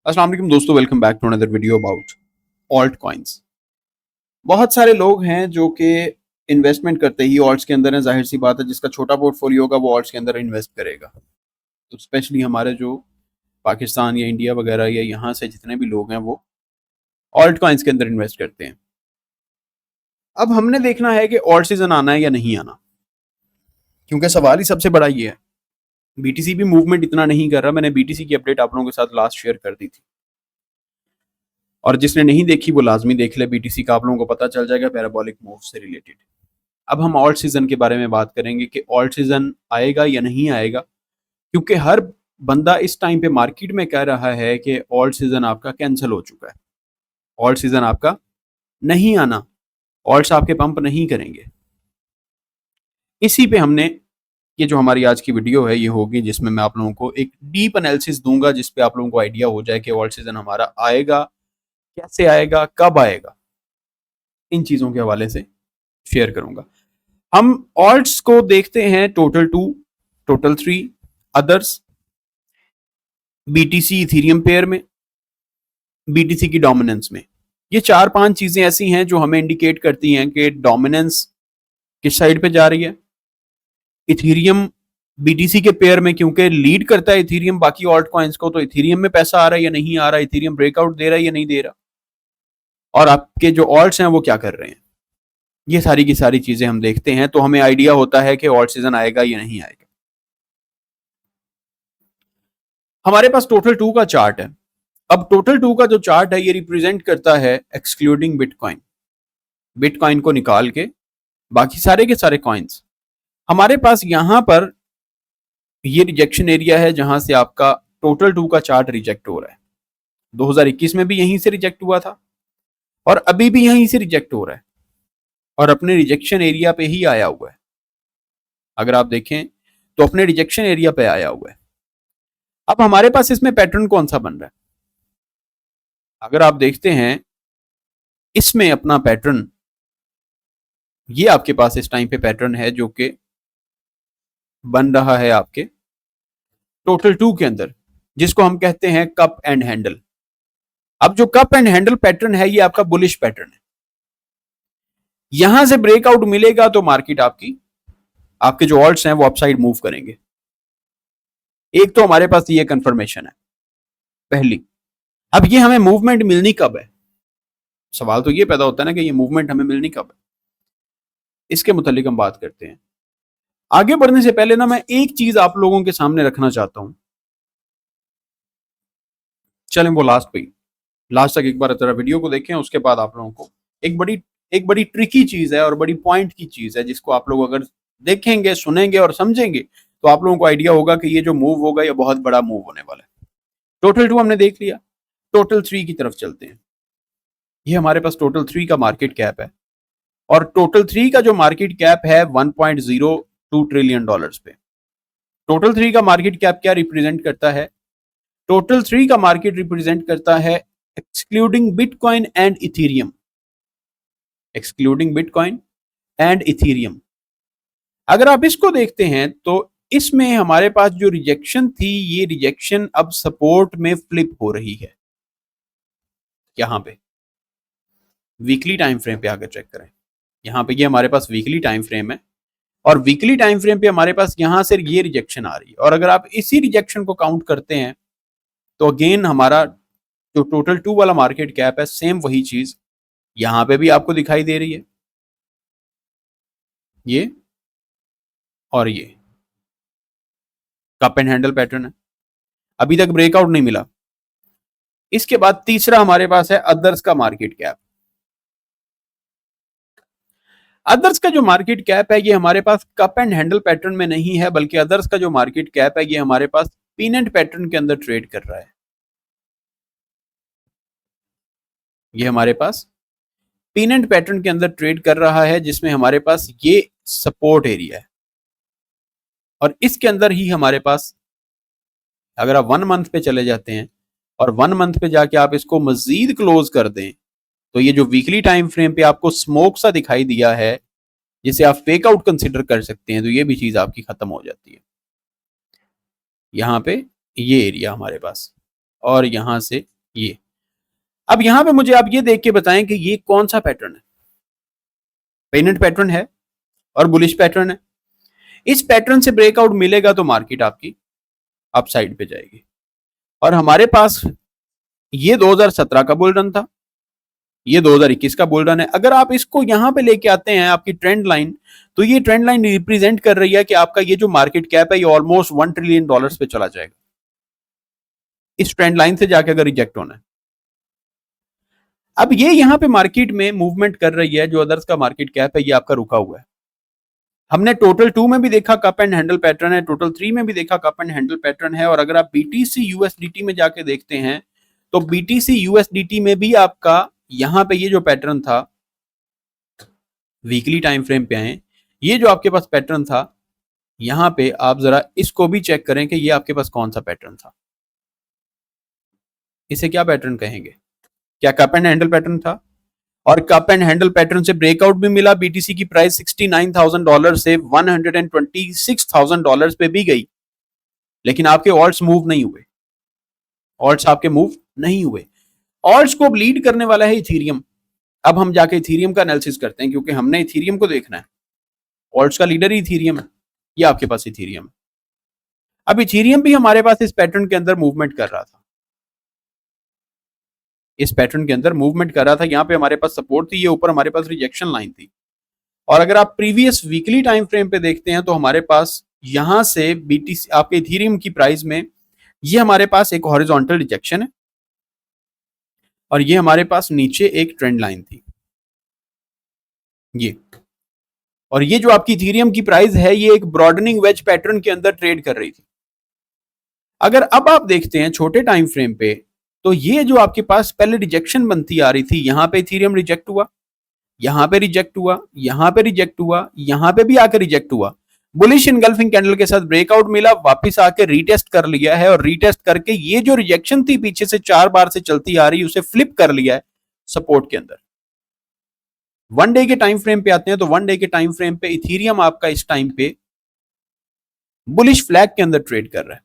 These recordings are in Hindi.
अस्सलाम वालेकुम दोस्तों, welcome back to another video about alt coins. बहुत सारे लोग हैं जो कि इन्वेस्टमेंट करते ही ऑल्ट्स के अंदर है। जाहिर सी बात है, जिसका छोटा पोर्टफोलियो होगा वो ऑल्ट्स के अंदर इन्वेस्ट करेगा। तो स्पेशली हमारे जो पाकिस्तान या इंडिया वगैरह या यहाँ से जितने भी लोग हैं वो ऑल्ट कॉइन्स के अंदर इन्वेस्ट करते हैं। अब हमने देखना है कि ऑल्ट सीजन आना है या नहीं आना, क्योंकि सवाल ही सबसे बड़ा ये है। बीटीसी भी मूवमेंट इतना नहीं कर रहा। मैंने बीटीसी की अपडेट आप लोगों के साथ लास्ट शेयर कर दी थी, और जिसने नहीं देखी वो लाजमी देख ले। बीटीसी का आप लोगों को पता चल जाएगा पैराबोलिक मूव से रिलेटेड। अब हम ऑल्ट सीजन के बारे में बात करेंगे कि ऑल्ट सीजन आएगा या नहीं आएगा, क्योंकि हर बंदा इस टाइम पे मार्केट में कह रहा है कि ऑल्ट सीजन आपका कैंसिल हो चुका है, ऑल्ट सीजन आपका नहीं आना, ऑल्ट्स आपके पंप नहीं करेंगे। इसी पे हमने ये जो हमारी आज की वीडियो है ये होगी, जिसमें मैं आप लोगों को एक डीप एनालिसिस दूंगा, जिसपे आप लोगों को आइडिया हो जाए कि ऑल्ट सीजन हमारा आएगा, कैसे आएगा, कब आएगा। इन चीजों के हवाले से शेयर करूंगा। हम ऑल्ट्स को देखते हैं total 2, total 3, others, BTC, Ethereum pair में, बीटीसी की डोमिनेंस में। ये 4-5 चीजें ऐसी हैं जो हमें इंडिकेट करती हैं कि डोमिनेंस किस साइड पे जा रही है। इथेरियम बीटीसी के पेयर में क्योंकि लीड करता है इथेरियम बाकी ऑल्ट कॉइन्स को, तो इथेरियम में पैसा आ रहा है या नहीं आ रहा, इथेरियम ब्रेकआउट दे रहा है या नहीं दे रहा, और आपके जो ऑल्ट्स हैं वो क्या कर रहे हैं। ये सारी की सारी चीजें हम देखते हैं तो हमें आइडिया होता है कि ऑल्ट सीजन आएगा या नहीं आएगा। हमारे पास टोटल 2 का चार्ट है। अब टोटल 2 का जो चार्ट है ये रिप्रेजेंट करता है एक्सक्लूडिंग बिटकॉइन। बिटकॉइन को निकाल के बाकी सारे के सारे कॉइन्स। हमारे पास यहां पर ये रिजेक्शन एरिया है जहां से आपका टोटल 2 का चार्ट रिजेक्ट हो रहा है। 2021 में भी यहीं से रिजेक्ट हुआ था और अभी भी यहीं से रिजेक्ट हो रहा है, और अपने रिजेक्शन एरिया पे ही आया हुआ है। अगर आप देखें तो अपने रिजेक्शन एरिया पे आया हुआ है। अब हमारे पास इसमें पैटर्न कौन सा बन रहा है, अगर आप देखते हैं इसमें अपना पैटर्न, ये आपके पास इस टाइम पे पैटर्न है जो कि बन रहा है आपके टोटल 2 के अंदर, जिसको हम कहते हैं कप एंड हैंडल। अब जो कप एंड हैंडल पैटर्न है ये आपका बुलिश पैटर्न है। यहां से ब्रेकआउट मिलेगा तो मार्केट आपके जो ऑल्ट्स हैं वो अपसाइड मूव करेंगे। एक तो हमारे पास ये कंफर्मेशन है पहली। अब ये हमें मूवमेंट मिलनी कब है, सवाल तो ये पैदा होता है ना कि ये मूवमेंट हमें मिलनी कब है। इसके मुतालिक हम बात करते हैं। आगे बढ़ने से पहले ना मैं एक चीज आप लोगों के सामने रखना चाहता हूं। चलें वो लास्ट पे, लास्ट तक एक बार जरा वीडियो को देखें, उसके बाद आप लोगों को एक बड़ी ट्रिकी चीज है और बड़ी पॉइंट की चीज है, जिसको आप लोग अगर देखेंगे, सुनेंगे और समझेंगे तो आप लोगों को आइडिया होगा कि ये जो मूव होगा ये बहुत बड़ा मूव होने वाला है। टोटल 2 हमने देख लिया, टोटल 3 की तरफ चलते हैं। ये हमारे पास टोटल 3 का मार्केट कैप है, और टोटल 3 का जो मार्केट कैप है 1.02 ट्रिलियन डॉलर्स पे। टोटल 3 का मार्केट कैप क्या रिप्रेजेंट करता है, टोटल 3 का मार्केट रिप्रेजेंट करता है excluding bitcoin and Ethereum, excluding bitcoin and Ethereum. अगर आप इसको देखते हैं तो इसमें हमारे पास जो रिजेक्शन थी ये रिजेक्शन अब सपोर्ट में फ्लिप हो रही है। यहां पे वीकली टाइम फ्रेम पे आकर चेक करें, यहां पे ये हमारे पास वीकली टाइम फ्रेम है, और वीकली टाइम फ्रेम पे हमारे पास यहां से ये रिजेक्शन आ रही है। और अगर आप इसी रिजेक्शन को काउंट करते हैं तो अगेन हमारा जो टोटल 2 वाला मार्केट कैप है सेम वही चीज यहां पे भी आपको दिखाई दे रही है, ये और ये कप एंड हैंडल पैटर्न है। अभी तक ब्रेकआउट नहीं मिला। इसके बाद तीसरा हमारे पास है अदर्स का मार्केट कैप। अदर्स का जो मार्केट कैप है ये हमारे पास कप एंड हैंडल पैटर्न में नहीं है, बल्कि अदर्स का जो मार्केट कैप है ये हमारे पास पीनट पैटर्न के अंदर ट्रेड कर रहा है। ये हमारे पास पीनट पैटर्न के अंदर ट्रेड कर रहा है, जिसमें हमारे पास ये सपोर्ट एरिया है, और इसके अंदर ही हमारे पास अगर आप 1 मंथ पे चले जाते हैं और 1 मंथ पे जाके आप इसको मजीद क्लोज कर दें तो ये जो वीकली टाइम फ्रेम पे आपको स्मोक सा दिखाई दिया है, जिसे आप फेक आउट कंसिडर कर सकते हैं, तो ये भी चीज आपकी खत्म हो जाती है। यहाँ पे ये एरिया हमारे पास, और यहां से ये। अब यहां पे मुझे आप ये देख के बताएं कि ये कौन सा पैटर्न है। पेनेंट पैटर्न है और बुलिश पैटर्न है। इस पैटर्न से ब्रेकआउट मिलेगा तो मार्केट आपकी अपसाइड पे जाएगी। और हमारे पास ये 2017 का बुल रन था, ये 2021 का बुल रन है। अगर आप इसको यहां पे लेके आते हैं आपकी ट्रेंड लाइन, तो ये ट्रेंड लाइन रिप्रेजेंट कर रही है कि आपका ये जो मार्केट कैप है ये ऑलमोस्ट $1 ट्रिलियन पे चला जाएगा। इस ट्रेंड लाइन से जाके अगर रिजेक्ट होना है। अब ये यहां पे मार्केट में मूवमेंट कर रही है, जो अदर्स का मार्केट कैप है ये आपका रुका हुआ है। हमने टोटल 2 में भी देखा कप एंड हैंडल पैटर्न है, टोटल 3 में भी देखा कप एंड हैंडल पैटर्न है। और अगर आप बीटीसी यूएसडीटी में जाके देखते हैं तो बीटीसी यूएसडीटी में भी आपका यहां पे ये जो पैटर्न था, वीकली टाइम फ्रेम पे आए, ये जो आपके पास पैटर्न था यहां पे आप जरा इसको भी चेक करें कि ये आपके पास कौन सा पैटर्न था। इसे क्या पैटर्न कहेंगे? क्या कप एंड हैंडल पैटर्न था? और कप एंड हैंडल पैटर्न से ब्रेकआउट भी मिला। बीटीसी की प्राइस $69,000 से $126,000 पे भी गई, लेकिन आपके ऑल्ट्स मूव नहीं हुए। ऑल्ट्स आपके मूव नहीं हुए। ऑल्ट्स को लीड करने वाला है इथीरियम। अब हम जाके इथीरियम का एनालिसिस करते हैं, क्योंकि हमने इथीरियम को देखना है। ऑल्ट्स का लीडर ही इथीरियम है। ये आपके पास इथीरियम है। अब इथीरियम भी हमारे पास इस पैटर्न के अंदर मूवमेंट कर रहा था, इस पैटर्न के अंदर मूवमेंट कर रहा था। यहाँ पे हमारे पास सपोर्ट थी, ये ऊपर हमारे पास रिजेक्शन लाइन थी। और अगर आप प्रीवियस वीकली टाइम फ्रेम पे देखते हैं तो हमारे पास यहां से बीटीसी आपके इथीरियम की प्राइस में ये हमारे पास एक हॉरिजॉन्टल रिजेक्शन है और ये हमारे पास नीचे एक ट्रेंड लाइन थी ये। और ये जो आपकी इथीरियम की प्राइस है ये एक ब्रॉडनिंग वेज पैटर्न के अंदर ट्रेड कर रही थी। अगर अब आप देखते हैं छोटे टाइम फ्रेम पे, तो ये जो आपके पास पहले रिजेक्शन बनती आ रही थी, यहां पे इथीरियम रिजेक्ट हुआ, यहां पे रिजेक्ट हुआ, यहां पे रिजेक्ट हुआ, यहां पे भी आकर रिजेक्ट हुआ। बुलिश इनगल्फिंग कैंडल के साथ ब्रेकआउट मिला, वापस आके रीटेस्ट कर लिया है और रीटेस्ट करके ये जो रिजेक्शन थी पीछे से 4 बार से चलती आ रही, उसे फ्लिप कर लिया है सपोर्ट के अंदर। वन डे के टाइम फ्रेम पे आते हैं तो वन डे के टाइम फ्रेम पे इथीरियम आपका इस टाइम पे बुलिश फ्लैग के अंदर ट्रेड कर रहा है।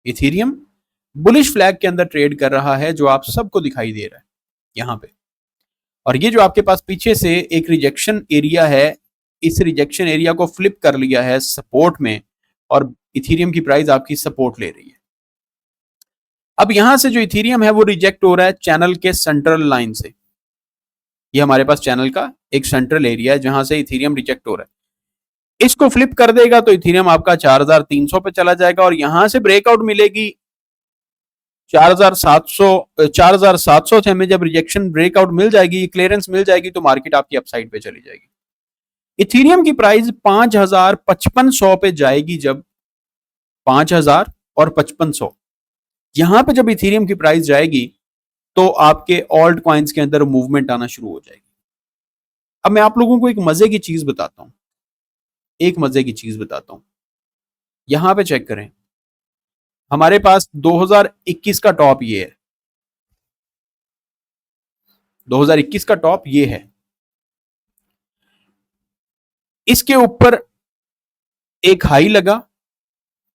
इथीरियम बुलिश फ्लैग के अंदर ट्रेड कर रहा है, जो आप सबको दिखाई दे रहा है यहां पे। और ये जो आपके पास पीछे से एक रिजेक्शन एरिया है, इस रिजेक्शन एरिया को फ्लिप कर लिया है सपोर्ट में और इथीरियम की प्राइस आपकी सपोर्ट ले रही है। अब यहां से जो इथीरियम है वो रिजेक्ट हो रहा है चैनल के सेंट्रल लाइन से। ये हमारे पास चैनल का एक सेंट्रल एरिया है जहां से इथीरियम रिजेक्ट हो रहा है। इसको फ्लिप कर देगा तो इथीरियम आपका 4300 पे चला जाएगा और यहां से ब्रेकआउट मिलेगी 4700 से हमें जब रिजेक्शन ब्रेकआउट मिल जाएगी, क्लियरेंस मिल जाएगी, तो मार्केट आपकी अपसाइड पे चली जाएगी। इथीरियम की प्राइस 5500 पे जाएगी, जब 5000 और 5500 यहां पे जब इथीरियम की प्राइस जाएगी तो आपके ऑल्ट कॉइन्स के अंदर मूवमेंट आना शुरू हो जाएगी। अब मैं आप लोगों को एक मजे की चीज बताता हूं, एक मजे की चीज बताता हूं। यहां पे चेक करें, हमारे पास 2021 का टॉप ये है, 2021 का टॉप ये है। इसके ऊपर एक हाई लगा,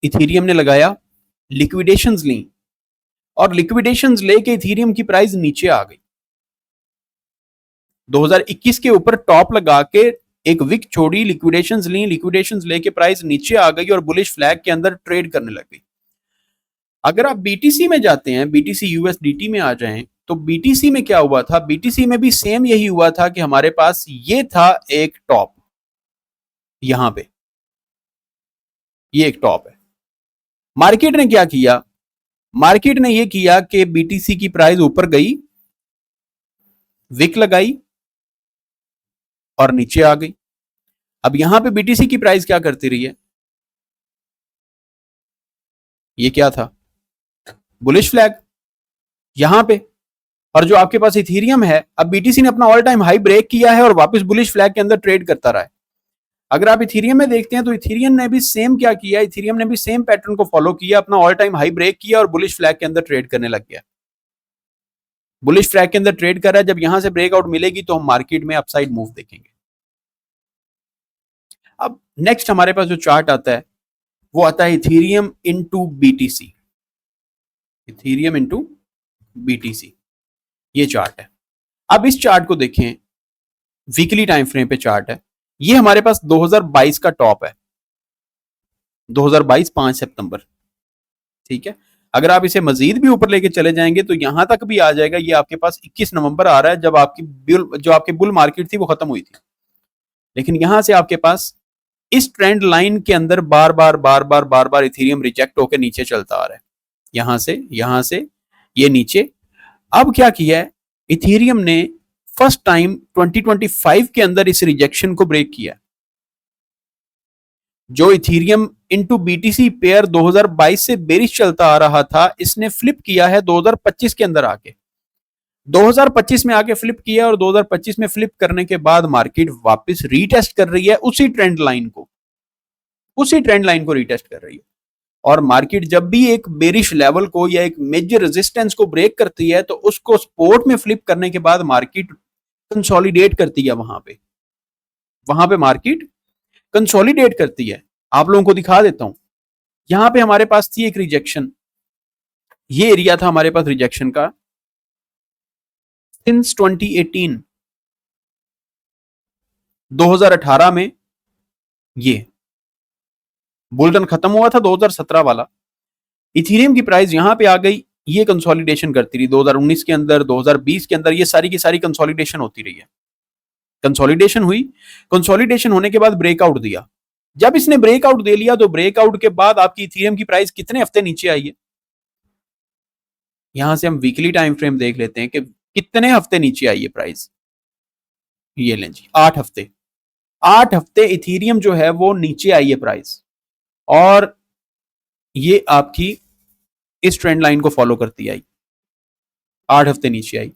इथीरियम ने लगाया, लिक्विडेशंस ली और लिक्विडेशंस लेके इथीरियम की प्राइस नीचे आ गई। 2021 के ऊपर टॉप लगा के एक विक छोड़ी, लिक्विडेशंस ली, लिक्विडेशंस लेके प्राइस नीचे आ गई और बुलिश फ्लैग के अंदर ट्रेड करने लग गई। अगर आप बीटीसी में जाते हैं, बीटीसी यूएसडीटी में आ जाएं, तो बीटीसी में क्या हुआ था? बीटीसी में भी सेम यही हुआ था कि हमारे पास ये था एक टॉप, यहां पे ये एक टॉप है। मार्केट ने क्या किया? मार्केट ने यह किया कि बीटीसी की प्राइस ऊपर गई, विक लगाई और नीचे आ गई। अब यहां पे बीटीसी की प्राइस क्या करती रही है? ये क्या था? बुलिश फ्लैग यहां पे। और जो आपके पास इथीरियम है, अब बीटीसी ने अपना ऑल टाइम हाई ब्रेक किया है और वापस बुलिश फ्लैग के अंदर ट्रेड करता रहा है। अगर आप इथीरियम में देखते हैं तो इथीरियम ने भी सेम क्या किया? इथीरियम ने भी सेम पैटर्न को फॉलो किया, अपना ऑल टाइम हाई ब्रेक किया और बुलिश फ्लैग के अंदर ट्रेड करने लग गया। बुलिश फ्लैग के अंदर ट्रेड कर रहा है। जब यहां से ब्रेकआउट मिलेगी तो हम मार्केट में अपसाइड मूव देखेंगे। अब नेक्स्ट हमारे पास जो चार्ट आता है वो आता है Ethereum into BTC. Ethereum into BTC, ये चार्ट है। अब इस चार्ट को देखें, वीकली टाइम फ्रेम पे चार्ट है। ये हमारे पास 2022 का टॉप है, 2022 5 सितंबर, ठीक है। अगर आप इसे मजीद भी ऊपर लेके चले जाएंगे तो यहां तक भी आ जाएगा। ये आपके पास 21 नवंबर आ रहा है, जब आपकी बुल मार्केट थी वो खत्म हुई थी। लेकिन यहां से आपके पास इस ट्रेंड लाइन के अंदर बार बार बार बार बार बार इथेरियम रिजेक्ट होकर नीचे चलता आ रहा है, यहां से ये नीचे। अब क्या किया है इथेरियम ने, फर्स्ट टाइम 2025 के अंदर इस रिजेक्शन को ब्रेक किया। जो इथेरियम इनटू बीटीसी पेयर 2022 से बेरिश चलता आ रहा था, इसने फ्लिप किया है 2025 के अंदर आके, 2025 में आके फ्लिप किया, और 2025 में फ्लिप करने के बाद मार्केट वापस रीटेस्ट कर रही है उसी ट्रेंड लाइन को रीटेस्ट कर रही है। और मार्केट जब भी एक बेरिश लेवल को या एक मेजर रेजिस्टेंस को ब्रेक करती है तो उसको सपोर्ट में फ्लिप करने के बाद मार्केट कंसोलिडेट करती है। वहां पे मार्केट कंसोलिडेट करती है। आप लोगों को दिखा देता हूं, यहां पे हमारे पास थी एक रिजेक्शन, ये एरिया था हमारे पास रिजेक्शन का सिंस 2018, 2018 में ये बुलरन खत्म हुआ था 2017 वाला, इथेरियम की प्राइस यहां पे आ गई, ये कंसोलिडेशन करती रही 2019 के अंदर, 2020 के अंदर, ये सारी की सारी कंसोलिडेशन होती रही है। कंसोलिडेशन हुई, कंसोलिडेशन होने के बाद ब्रेकआउट दिया। जब इसने ब्रेकआउट दे लिया तो ब्रेकआउट के बाद आपकी इथेरियम की प्राइस कितने हफ्ते नीचे आई है। यहां से हम वीकली टाइम फ्रेम देख लेते हैं कि कितने हफ्ते नीचे आई है प्राइस। ये लें जी, 8 हफ्ते, 8 हफ्ते इथेरियम जो है वो नीचे आई है प्राइस, और ये आपकी इस ट्रेंड लाइन को फॉलो करती आई, 8 हफ्ते नीचे आई।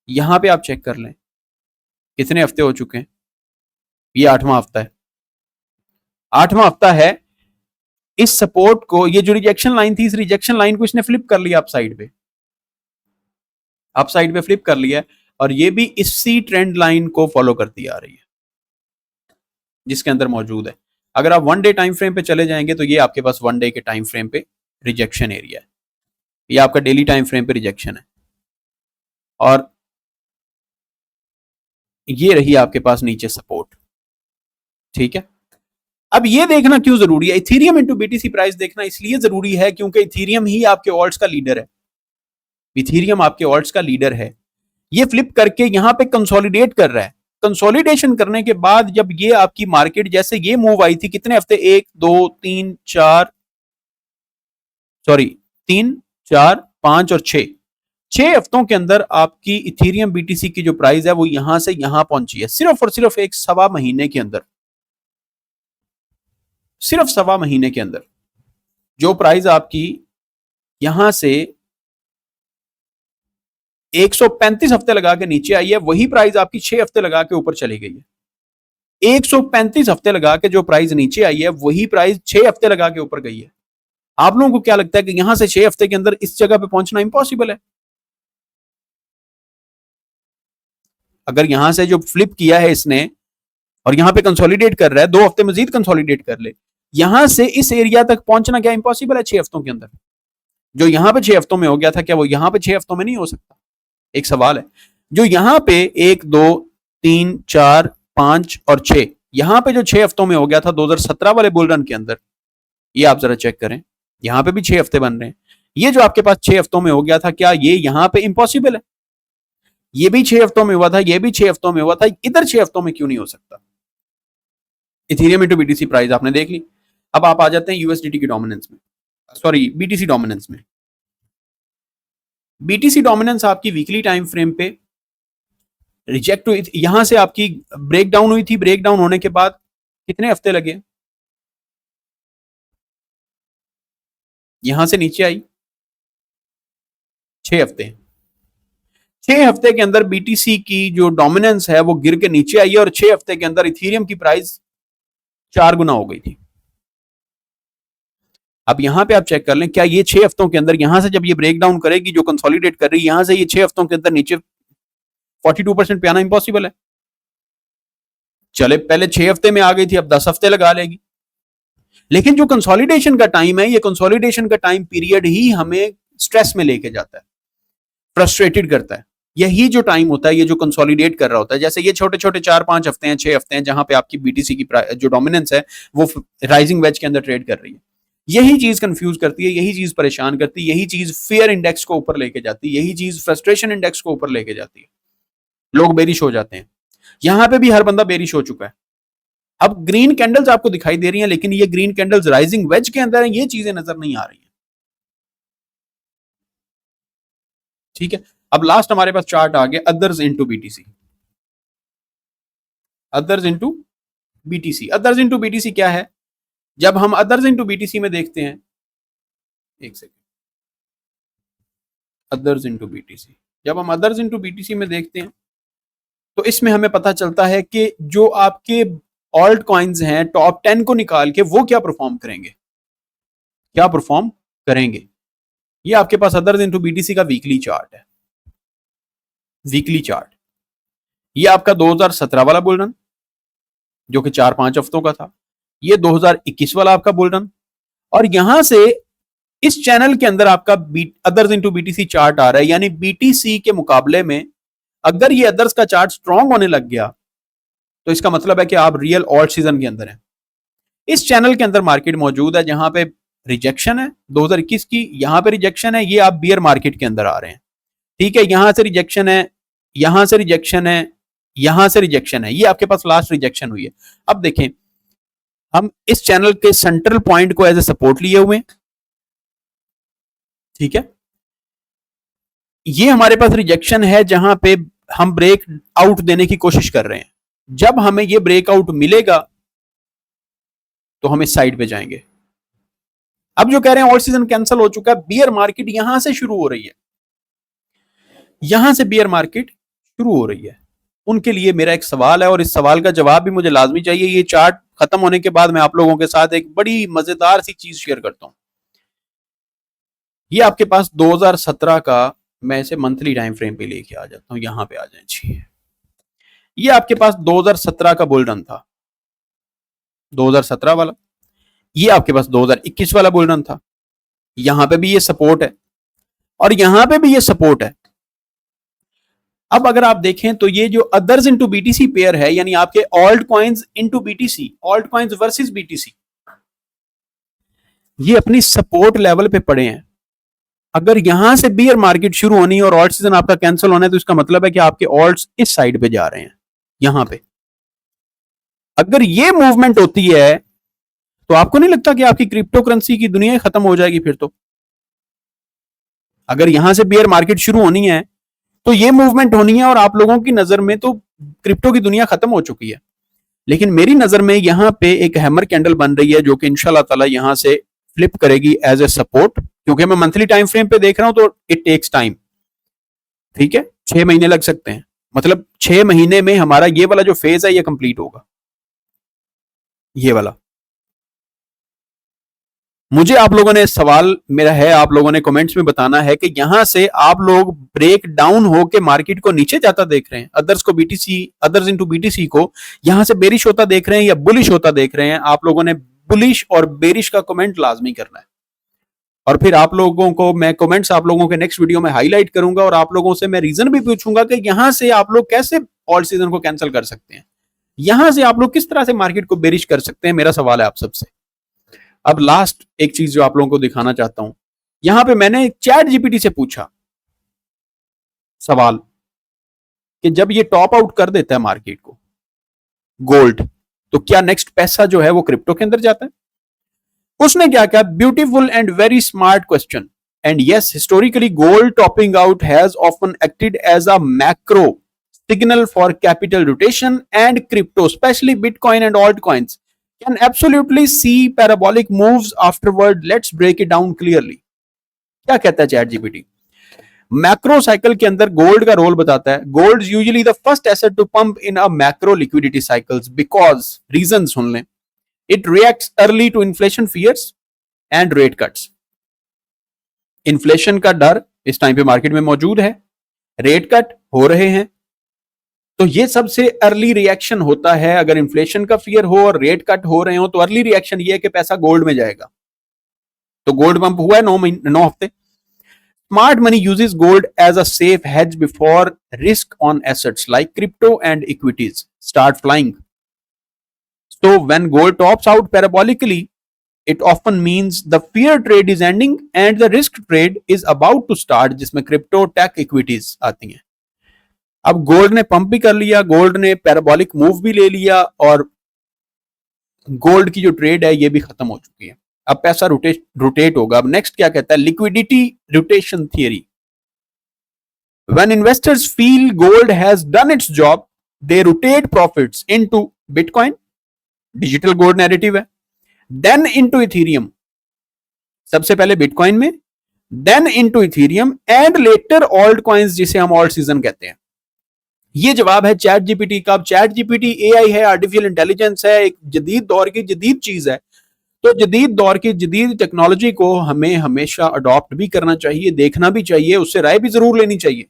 यहां पे आप चेक कर लें कितने हफ्ते हो चुके हैं, ये 8वां हफ्ता है, 8वां हफ्ता है। इस सपोर्ट को, ये जो रिजेक्शन लाइन थी, इस रिजेक्शन लाइन को इसने फ्लिप कर लिया अप साइड पे फ्लिप कर लिया, और ये भी इसी ट्रेंड लाइन को फॉलो करती आ रही है जिसके अंदर मौजूद है। अगर आप 1 डे टाइम फ्रेम पे चले जाएंगे तो ये आपके पास 1 डे के टाइम फ्रेम पे रिजेक्शन एरिया है, ये आपका डेली टाइम फ्रेम पे रिजेक्शन है, और ये रही आपके पास नीचे सपोर्ट, ठीक है। अब ये देखना क्यों जरूरी है, इथेरियम इनटू बीटीसी प्राइस देखना इसलिए जरूरी है क्योंकि इथेरियम ही आपके ऑल्ट्स का लीडर है, इथेरियम आपके ऑल्ट्स का लीडर है। ये फ्लिप करके यहां पे कंसोलिडेट कर रहा है, कंसोलिडेशन करने के बाद जब ये आपकी मार्केट, जैसे ये मूव आई थी, कितने हफ्ते, 1 2 3 4 3 4 5 और 6 हफ्तों के अंदर आपकी इथेरियम बीटीसी की जो प्राइस है वो यहां से यहां पहुंची है, सिर्फ और सिर्फ एक सवा महीने के अंदर, सिर्फ सवा महीने के अंदर जो प्राइस आपकी यहां से 135 हफ्ते लगा के नीचे आई है, वही प्राइस आपकी 6 हफ्ते लगा के ऊपर चली गई है। 135 हफ्ते लगा के जो प्राइस नीचे आई है वही प्राइस 6 हफ्ते लगा के ऊपर गई है। आप लोगों को क्या लगता है कि यहां से 6 हफ्ते के अंदर इस जगह पे पहुंचना इंपॉसिबल है? अगर यहां से जो फ्लिप किया है इसने और यहां पे कंसोलिडेट कर रहा है, 2 हफ्ते मजीद कंसोलिडेट कर ले, यहां से इस एरिया तक पहुंचना क्या इंपॉसिबल है 6 हफ्तों के अंदर? जो यहां पे 6 हफ्तों में हो गया था, क्या वो यहां पे 6 हफ्तों में नहीं हो सकता? एक सवाल है। जो यहां पे 1 2 3 4 5 और 6, यहां पे जो 6 हफ्तों में हो गया था 2017 वाले बुल रन के अंदर, ये आप जरा चेक करें, यहां पे भी 6 हफ्ते बन रहे हैं। ये जो आपके पास 6 हफ्तों में हो गया था, क्या ये यहां पे इंपॉसिबल है? ये भी 6 हफ्तों में हुआ था, ये भी 6 हफ्तों में हुआ था, इधर 6 हफ्तों में क्यों नहीं हो सकता? इथेरियम इनटू बीटीसी प्राइस आपने देख ली। अब आप आ जाते हैं यूएसडीटी की डोमिनेंस में, सॉरी बीटीसी डोमिनेंस में। बीटीसी डोमिनेंस आपकी वीकली टाइम फ्रेम पे रिजेक्ट हुई, यहां से आपकी ब्रेकडाउन हुई थी, ब्रेकडाउन होने के बाद कितने हफ्ते लगे, यहां से नीचे आई 6 हफ्ते, 6 हफ्ते के अंदर बीटीसी की जो डोमिनेंस है वो गिर के नीचे आई है, और 6 हफ्ते के अंदर इथेरियम की प्राइस 4 गुना हो गई थी। अब यहां पे आप चेक कर लें, क्या ये 6 हफ्तों के अंदर यहां से जब ये ब्रेक डाउन करेगी, जो कंसोलिडेट कर रही है, यहां से ये 6 हफ्तों के अंदर नीचे 42% पे आना इंपॉसिबल है? चले पहले 6 हफ्ते में आ गई थी, अब 10 हफ्ते लगा लेगी। लेकिन जो कंसोलिडेशन का टाइम है, ये कंसोलिडेशन का टाइम पीरियड ही हमें स्ट्रेस में लेके जाता है, फ्रस्ट्रेटेड करता है। यही जो टाइम होता है, ये जो कंसोलिडेट कर रहा होता है, जैसे ये छोटे छोटे 4-5 हफ्ते हैं, 6 हफ्ते हैं, जहां पे आपकी बीटीसी की जो डोमिनेंस है वो राइजिंग वेज के अंदर ट्रेड कर रही है। यही चीज कंफ्यूज करती है, यही चीज परेशान करती है, यही चीज फियर इंडेक्स को ऊपर लेके जाती है, यही चीज फ्रस्ट्रेशन इंडेक्स को ऊपर लेके जाती है। लोग बेरिश हो जाते हैं। यहां पे भी हर बंदा बेरिश हो चुका है। अब ग्रीन कैंडल्स आपको दिखाई दे रही हैं, लेकिन ये ग्रीन कैंडल्स राइजिंग वेज के अंदर है, ये चीजें नजर नहीं आ रही है। ठीक है, अब लास्ट हमारे पास चार्ट आ गया others into BTC. Others into BTC, others into BTC क्या है? जब हम अदर्स इनटू बीटीसी में देखते हैं, एक सेकेंड, अदर्स इनटू बीटीसी, जब हम अदर्स इनटू बीटीसी में देखते हैं तो इसमें हमें पता चलता है कि जो आपके ऑल्ट कॉइन्स हैं टॉप 10 को निकाल के वो क्या परफॉर्म करेंगे, क्या परफॉर्म करेंगे। ये आपके पास अदर्स इनटू बीटीसी का वीकली चार्ट है। वीकली चार्ट, ये आपका 2017 वाला बुल रन जो कि 4-5 हफ्तों का था, ये 2021 वाला आपका बुल रन, और यहां से इस चैनल के अंदर आपका अदर्स इनटू बीटीसी चार्ट आ रहा है। यानी बीटीसी के मुकाबले में अगर ये अदर्स का चार्ट स्ट्रांग होने लग गया तो इसका मतलब है कि आप रियल ऑल्ट सीजन के अंदर हैं। इस चैनल के अंदर मार्केट मौजूद है जहां पे रिजेक्शन है 2021 की, यहां पे रिजेक्शन है, ये आप बियर मार्केट के अंदर आ रहे हैं। ठीक है, यहां से रिजेक्शन है, यहां से रिजेक्शन है, यहां से रिजेक्शन है, ये आपके पास लास्ट रिजेक्शन हुई है। अब देखें, हम इस चैनल के सेंट्रल पॉइंट को एज ए सपोर्ट लिए हुए, ठीक है, ये हमारे पास रिजेक्शन है जहां पे हम ब्रेक आउट देने की कोशिश कर रहे हैं। जब हमें ये ब्रेकआउट मिलेगा तो हम इस साइड पे जाएंगे। अब जो कह रहे हैं ऑल सीजन कैंसिल हो चुका है, बियर मार्केट यहां से शुरू हो रही है, यहां से बियर मार्केट शुरू हो रही है। उनके लिए मेरा एक सवाल है और इस सवाल का जवाब भी मुझे लाजमी चाहिए। ये चार्ट खत्म होने के बाद मैं आप लोगों के साथ एक बड़ी मजेदार सी चीज शेयर करता हूं। ये आपके पास 2017 का, मैं इसे मंथली टाइम फ्रेम पे लेके आ जाता हूं, यहां पे आ जाए जी। ये आपके पास 2017 का बुल रन था, 2017 वाला। ये आपके पास 2021 वाला बुल रन था। यहां पे भी ये सपोर्ट है और यहां पे भी ये सपोर्ट है। अब अगर आप देखें तो ये जो अदर्स इनटू बीटीसी पेयर है, यानी आपके alt coins into BTC, alt coins versus BTC, ये अपनी सपोर्ट लेवल पे पड़े हैं। अगर यहां से बियर मार्केट शुरू होनी है और ऑल्ट सीजन आपका कैंसिल होना है तो इसका मतलब है कि आपके ऑल्ट्स इस साइड पे जा रहे हैं, यहां पे। अगर ये मूवमेंट होती है तो आपको नहीं लगता कि आपकी क्रिप्टो करेंसी की दुनिया खत्म हो जाएगी फिर तो? अगर यहां से बियर मार्केट शुरू होनी है तो ये मूवमेंट होनी है और आप लोगों की नजर में तो क्रिप्टो की दुनिया खत्म हो चुकी है। लेकिन मेरी नजर में यहां पे एक हैमर कैंडल बन रही है जो कि इंशाल्लाह ताला यहां से फ्लिप करेगी एज ए सपोर्ट, क्योंकि मैं मंथली टाइम फ्रेम पे देख रहा हूं तो इट टेक्स टाइम। ठीक है, 6 महीने लग सकते हैं, मतलब 6 महीने में हमारा ये वाला जो फेज है ये कंप्लीट होगा, ये वाला। मुझे आप लोगों ने सवाल मेरा है, आप लोगों ने कमेंट्स में बताना है कि यहां से आप लोग ब्रेक डाउन होकर मार्केट को नीचे जाता देख रहे हैं, अदर्स को बीटीसी, अदर्स इनटू बीटीसी को यहां से बेरिश होता देख रहे हैं या बुलिश होता देख रहे हैं। आप लोगों ने बुलिश और बेरिश का कमेंट लाजमी करना है और फिर आप लोगों को मैं कमेंट्स आप लोगों के नेक्स्ट वीडियो में हाईलाइट करूंगा और आप लोगों से मैं रीजन भी पूछूंगा कि यहां से आप लोग कैसे ऑल सीजन को कैंसिल कर सकते हैं, यहां से आप लोग किस तरह से मार्केट को बेरिश कर सकते हैं। मेरा सवाल है आप सबसे। अब लास्ट एक चीज जो आप लोगों को दिखाना चाहता हूं, यहां पे मैंने चैट जीपीटी से पूछा सवाल कि जब ये टॉप आउट कर देता है मार्केट को गोल्ड, तो क्या नेक्स्ट पैसा जो है वो क्रिप्टो के अंदर जाता है? उसने क्या कहा, beautiful and very smart question, and yes historically gold topping out has often acted as a macro signal for capital rotation and crypto, especially Bitcoin and altcoins, can absolutely see parabolic moves afterward. Let's break it down clearly. क्या कहता है चैट जीपीटी? मैक्रो साइकिल के अंदर गोल्ड का रोल बताता है। Gold usually the first asset to pump in a macro liquidity cycles because, reason सुन लें, it reacts early to inflation fears and rate cuts. Inflation का डर इस टाइम पे मार्केट में मौजूद है, रेट कट हो रहे हैं, तो ये सबसे अर्ली रिएक्शन होता है। अगर इन्फ्लेशन का फियर हो और रेट कट हो रहे हो तो अर्ली रिएक्शन ये है कि पैसा गोल्ड में जाएगा। तो गोल्ड पंप हुआ है 9 हफ्ते। Smart money uses gold as a safe hedge before risk on assets like crypto and equities start flying. So when gold tops out parabolically, it often means the fear trade is ending and the risk trade is about to start, जिसमें क्रिप्टो टेक इक्विटीज आती हैं. अब गोल्ड ने पंप भी कर लिया, गोल्ड ने पैराबोलिक मूव भी ले लिया और गोल्ड की जो ट्रेड है ये भी खत्म हो चुकी है. अब पैसा रोटेट होगा. अब नेक्स्ट क्या कहता है, liquidity rotation theory. When investors feel gold has done its job, they rotate profits into Bitcoin, digital gold narrative है, देन इनटू इथेरियम, सबसे पहले बिटकॉइन में, then into Ethereum and later alt coins जिसे हम ऑल्ट सीजन कहते हैं. ये जवाब है चैट जीपीटी का. अब चैट जीपीटी एआई है, आर्टिफिशियल इंटेलिजेंस है, एक जदीद दौर की जदीद चीज है. तो जदीद दौर की जदीद टेक्नोलॉजी को हमें हमेशा अडॉप्ट भी करना चाहिए, देखना भी चाहिए, उससे राय भी जरूर लेनी चाहिए.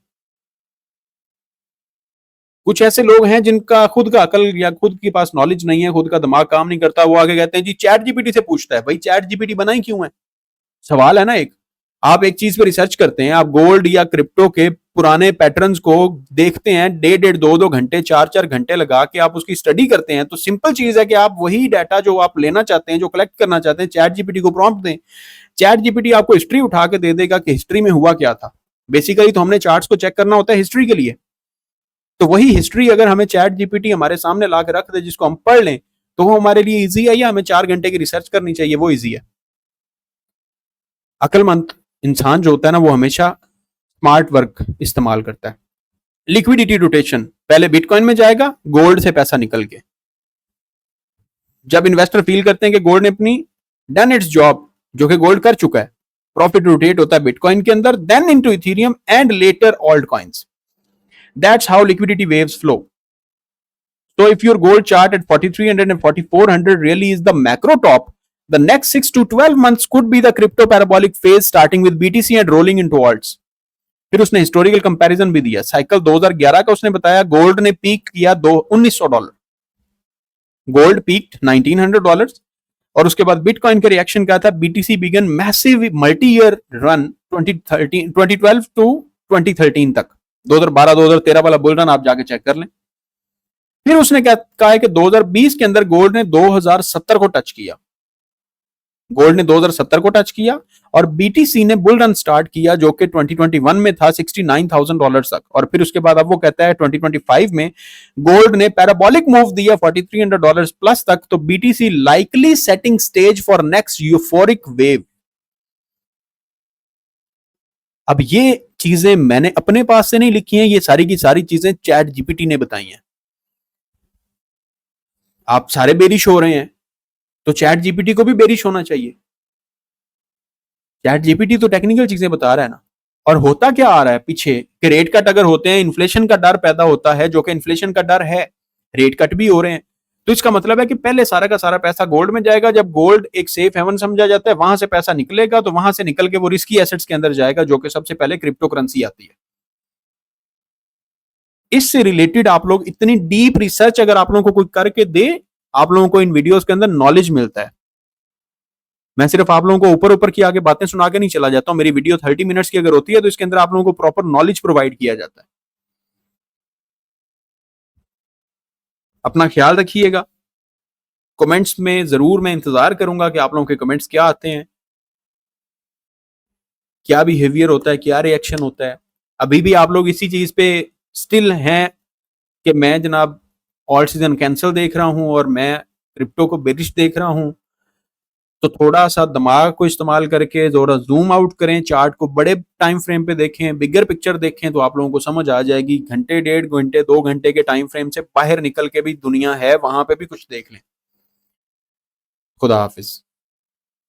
कुछ ऐसे लोग हैं जिनका खुद का अकल या खुद के पास नॉलेज नहीं है, खुद का दिमाग काम नहीं करता, वो आगे कहते हैं जी चैट जीपीटी से पूछता है. भाई चैट जीपीटी बनाई क्यों है? सवाल है ना. एक आप एक चीज पे रिसर्च करते हैं, आप गोल्ड या क्रिप्टो के पुराने पैटर्न्स को देखते हैं, 1.5-2 घंटे 4 घंटे लगा के आप उसकी स्टडी करते हैं, तो सिंपल चीज है कि आप वही डाटा जो आप लेना चाहते हैं, जो कलेक्ट करना चाहते हैं, चैट जीपीटी को प्रॉम्प्ट दें. चैट जीपीटी आपको हिस्ट्री उठा के दे देगा कि हिस्ट्री में हुआ क्या था. बेसिकली तो हमने चार्ट्स को चेक करना होता है हिस्ट्री के लिए. तो वही हिस्ट्री अगर हमें चैट जीपीटी हमारे सामने ला के रख दे, जिसको हम पढ़ लें, तो वो हमारे लिए इजी है, या हमें 4 घंटे की रिसर्च करनी चाहिए, वो इजी है. अकलमंद इंसान जो होता है ना, वो हमेशा स्मार्ट वर्क इस्तेमाल करता है. लिक्विडिटी रोटेशन, पहले बिटकॉइन में जाएगा गोल्ड से पैसा निकल के. जब इन्वेस्टर फील करते हैं कि गोल्ड ने अपनी डन इट्स जॉब, जो कि गोल्ड कर चुका है, प्रॉफिट रोटेट होता है बिटकॉइन के अंदर, then into Ethereum and later alt coins. That's how liquidity waves flow. So if your gold chart at 4300 and 4400 really is the macro top, the next 6 to 12 months could be the crypto parabolic phase starting with BTC and rolling into alts. फिर उसने हिस्टोरिकल कंपैरिजन भी दिया. साइकिल 2011 का उसने बताया, गोल्ड ने पीक किया $1900. गोल्ड पीक्ड $1900 और उसके बाद बिटकॉइन का रिएक्शन क्या था? BTC began massive multi year run 2012 to 2013 तक. 2012-2013 वाला बुल रन आप जाके चेक कर लें. फिर उसने क्या कहा है कि 2020 के अंदर गोल्ड ने 2070 को टच किया. गोल्ड ने 2070 को टच किया और बीटीसी ने बुल रन स्टार्ट किया जो कि 2021 में था $69,000 तक. और फिर उसके बाद अब वो कहता है 2025 में गोल्ड ने पैराबोलिक मूव दिया $4,300 प्लस तक. तो BTC likely setting stage for next euphoric wave. अब ये चीजें मैंने अपने पास से नहीं लिखी हैं, ये सारी की सारी चीजें चैट जीपीटी ने बताई हैं. आप सारे बेरिश हो रहे हैं तो चैट जीपीटी को भी बेरिश होना चाहिए. चैट जीपीटी तो टेक्निकल चीजें बता रहा है ना. और होता क्या आ रहा है पीछे कि रेट कट अगर होते हैं, इन्फ्लेशन का डर पैदा होता है, जो कि इन्फ्लेशन का डर है, रेट कट भी हो रहे हैं, तो इसका मतलब है कि पहले सारा का सारा पैसा गोल्ड में जाएगा. जब गोल्ड एक सेफ हेवन समझा जाता है, वहां से पैसा निकलेगा, तो वहां से निकल के वो रिस्की एसेट्स के अंदर जाएगा, जो कि सबसे पहले क्रिप्टो करेंसी आती है. इससे रिलेटेड आप लोग इतनी डीप रिसर्च अगर आप लोगों को कोई करके दे, आप लोगों को इन वीडियोस के अंदर नॉलेज मिलता है. मैं सिर्फ आप लोगों को ऊपर ऊपर की आगे बातें सुना के नहीं चला जाता हूं. मेरी वीडियो 30 मिनट्स की अगर होती है तो इसके अंदर आप लोगों को प्रॉपर नॉलेज प्रोवाइड किया जाता है. अपना ख्याल रखिएगा. कमेंट्स में जरूर मैं इंतजार करूंगा कि आप लोगों के कमेंट्स क्या आते हैं, क्या बिहेवियर होता है, क्या रिएक्शन होता है. अभी भी आप लोग इसी चीज पे स्टिल हैं कि मैं जनाब ऑल सीजन कैंसिल देख रहा हूं और मैं क्रिप्टो को बेरिश देख रहा हूं. तो थोड़ा सा दिमाग को इस्तेमाल करके थोड़ा जूम आउट करें, चार्ट को बड़े टाइम फ्रेम पे देखें, बिगर पिक्चर देखें, तो आप लोगों को समझ आ जाएगी. घंटे, 1.5 घंटे, 2 घंटे के टाइम फ्रेम से बाहर निकल के भी दुनिया है, वहां पे भी कुछ देख लें. खुदा हाफिज.